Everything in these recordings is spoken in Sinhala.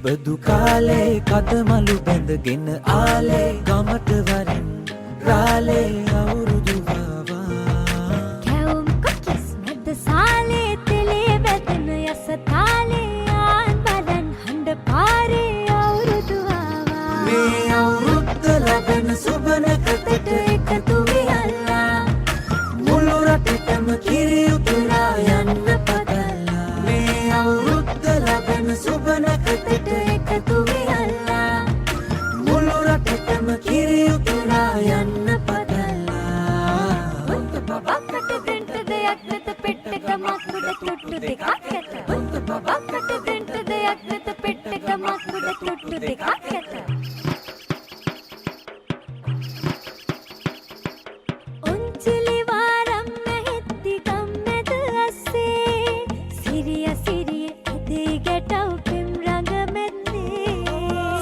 බදු කාලේ කදමලු බැඳගෙන ආලේ ගමට වරින් රාලේ අවුරුදු වවා කැවුම් කොකිස් මැද සාලේ තෙලේ වැදෙන යස තාලේ ආන් බලන් හඬ පාරේ අවුරුදු වවා මේ අවුරුද්ද ලැබෙන සුබනකතට එකතු වියල්ලා මුළු රටටම කිරි උතුරා යන්න පතලා මේ අවුරුද්ද ලැබෙන සුබනකතට එකතු වියල්ලා මුළු රටටම කිරි උතුරා යන්න පතලා උන්ට බබකට දෙන්න දෙයක් නැත පෙට්ටක මක්කුඩ තුට්ටු දෙකක් ඇත උන්ට බබකට දෙන්න දෙයක් නැත පෙට්ටක මක්කුඩ තුට්ටු දෙකක් ඇත උන්චිලි වාරම් මෙහෙත්ති ගම්මැද අස්සේ සිරිය සිරිය ඇදේ ගැටව් පෙම් රඟ මැද්දේ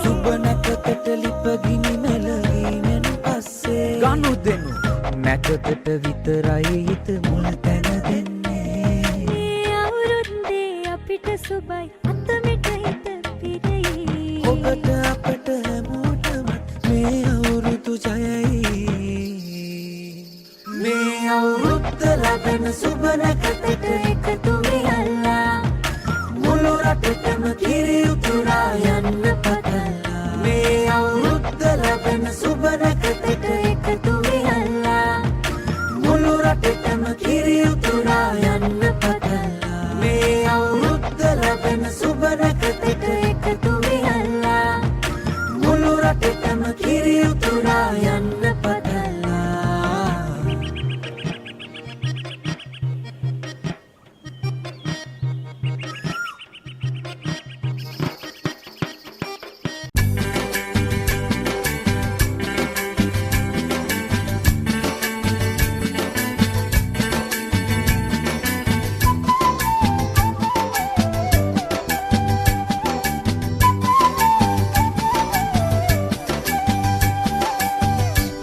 සුබනකතට ලිපගිනි මෙලවීමෙන් පස්සේ ගනු දෙනු නැකතට විතරයි හිත මුල් තැන දෙන්නේ මේ අවුරුද්දේ අපිට සුබයි අතමිට හිත පිරෙයි ඔබට අපට හැමෝටම මේ අවුරුදු ජයයි මේ අවුරුද්ද ලැබෙන සුබනකතට එකතු වියල්ලා මුළු රටටම කිරි උතුරා යන්න පතලා මේ අවුරුද්ද ලැබෙන සුබනකතට එකතු වියල්ලා මුළු රටටම කිරි උතුරා යන්න පතලා මේ අවුරුද්ද ලැබෙන සුබනකතට එකතු වියල්ලා මුළු රටටම කිරි උතුරා යන්න පතලා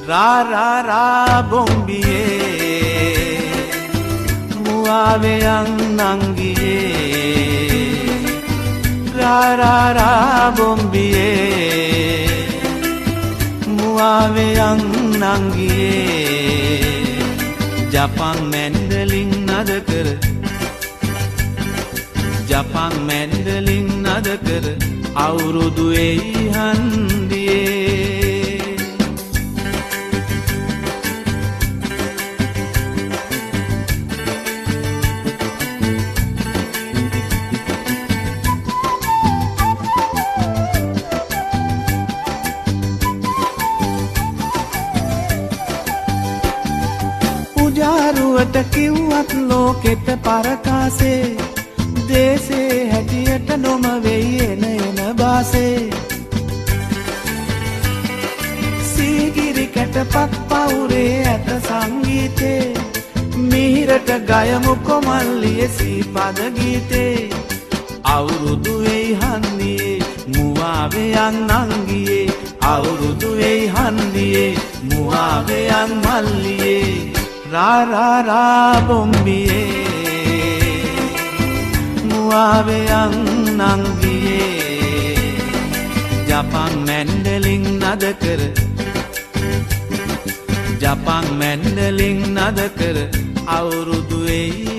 रा रा रा बोंबिये मुआवे अंगिये रा रा रा बोंबिये मुआवे अंगिये जापान मैंडलिंग नद कर जापान मैंडलिंग नद कर අවුරුදු එයි හන්දියේ උජාරුවට කිව්වත් ලෝකෙට පරකාසේ දේසේ හැටියට නොම වෙයි එන බාසේ සීගිරි කැටපත් පවුරේ ඇත සංගීතේ මිහිරට ගයමු කොමල්ලිය සීපද ගීතේ අවුරුදු වෙයි හන්දියේ මුවාවෙයන් නංගියේ අවුරුදු වෙයි හන්දියේ මුවාවෙයන් මල්ලියේ रा रा रा बोंबिये मुआवे अंगिये जापान मैंडलिंग नद कर जापान मैंडलिंग नद कर අවුරුදු එයි